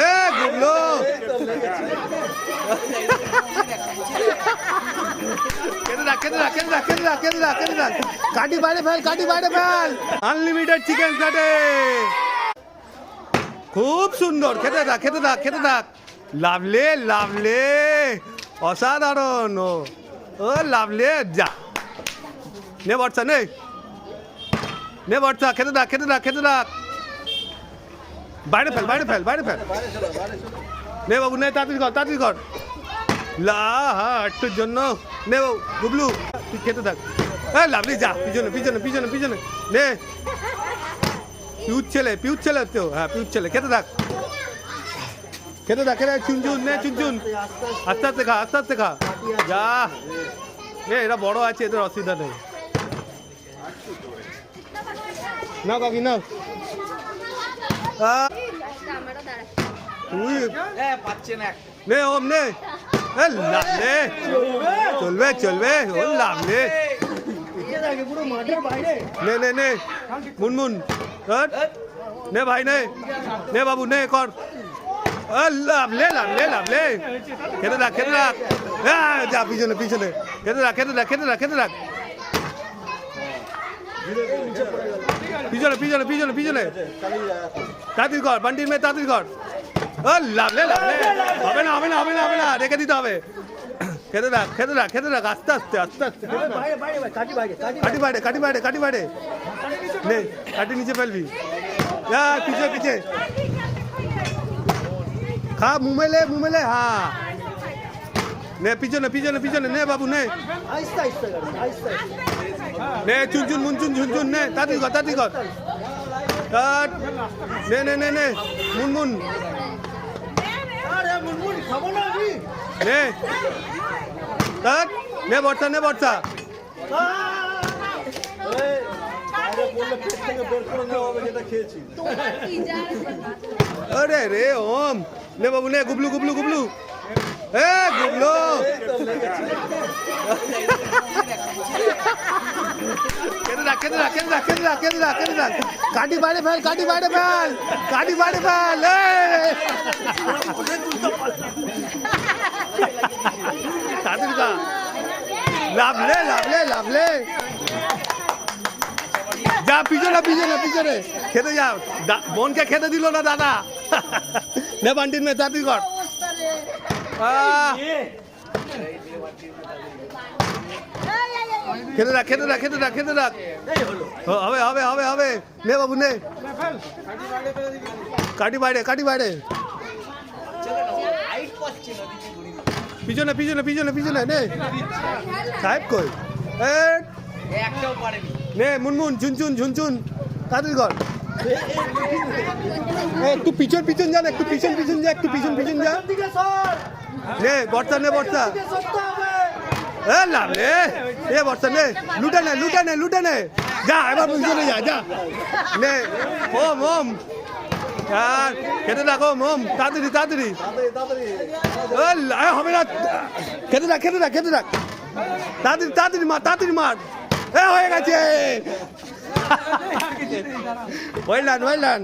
এ গুবলু কাটি বাইরে ফেল, কাটি বাইরে ফেল। আনলিমিটেড চিকেন কাটে, খুব সুন্দর। খেতে থাক, খেতে থাক, খেতে থাক। লাভলে, লাভলে, অসাধারণ। ও লাভলে, যা নে বর্ষা, নে নে বর্ষা, খেতে থাক, খেতে থাক, খেতে থাক। বাইরে ফেল, বাইরে ফেল, বাইরে ফেল। নে বাবু, নে তাড়াতাড়ি কর, তাড়াতাড়ি কর। একটুর জন্য নে বাবু। গুবলু তুই খেতে থাক। হ্যাঁ লাভলি, যা পিছনে, পিছনে, পিছনে, পিছনে নে। পিউর ছেলে, পিউর ছেলে তো, হ্যাঁ পিউর ছেলে। খেতে থাক, খেতে থাক, খেতে। চুনচুন নে, চুনচুন। আস্তে আস্তে খা, আস্তে আস্তে খা। যা এরা বড় আছে, এদের অসুবিধা নেই। না কাকি না, নে ওম নে। লাভলে, চলবে চলবে। ও লাভলে, নে নে নে মুনমুন, নে ভাই নে, নে বাবু নে কর। লাভলে, লাভলে, লাভলে। খেতে থাক, খেতে থাক। যা পিছনে, পিছনে। খেতে থাক, খেতে থাক, খেতে থাক, খেতে থাক। পিছনে, পিছনে, পিছনে, পিছনে। তাড়াতাড়ি কর, বান্টির মেয়ে তাড়াতাড়ি কর। লাভলে, লাভলে। হবে না, হবে না, হবে না, হবে না, রেখে দিতে হবে। খেতে থাক, খেতে থাক, খেতে থাক। আস্তে আস্তে, আস্তে আস্তে। কাটি বাইরে, কাটি বাইরে, কাটি বাইরে। নে কাটি নিচে ফেলবি। পিছে, পিছে খা। মুমেলে, মুমেলে, হ্যাঁ। নে পিছনে, পিছনে, পিছনে। নে বাবু নে, নে চুনচুন, মুনচুন, ঝুনচুন। নে তাড়াতাড়ি কর, তাড়াতাড়ি কর। নে নে নে নে মুনমুন, নে নে বর্ষা, নে বর্ষা। আরে রে ওম, নে বাবু নে। গুবলু, গুবলু, গুবলু। এ গুবলু, খেতে থাক, খেতে থাক, খেতে থাক, খেতে থাক, খেতে থাক, খেতে থাক। কাটি বাইরে ফেল, কাটি বাইরে ফেল, কাটি বাইরে ফেল। তাড়াতাড়ি খা। লাভলে, লাভলে, লাভলে। যা পিছনে, পিছনে, পিছনে। খেতে যাও। বোনকে খেতে দিল না দাদা। নে বান্টির মেয়ে তাড়াতাড়ি কর। খেতে থাক, খেতে থাক, খেতে থাক, খেতে থাক। হবে, হবে, হবে, হবে। নে বাবু নে। কাটি বাইরে, কাটি বাইরে। পিছনে, পিছনে, পিছনে, পিছনে। নে সাহেব কই? নে মুনমুন, ঝুনঝুন, ঝুনঝুন। তাড়াতাড়ি কর। একটু পিছন, পিছন যা, একটু পিছন, পিছন যা, একটু পিছন, পিছন যা। নে বর্ষা, নে বর্ষা। লাভলে, এ বর্ষা নে। লুটে নে, লুটে নে, লুটে নে। যা এবার পিছনে যা, যা। নে ওম, ওম। খেতে থাক ওম, ওম। তাড়াতাড়ি, তাড়াতাড়ি। হবে না। খেতে থাক, খেতে থাক, খেতে থাক। তাড়াতাড়ি, তাড়াতাড়ি মার, তাড়াতাড়ি মার। হয়ে গেছে। Well done, well done.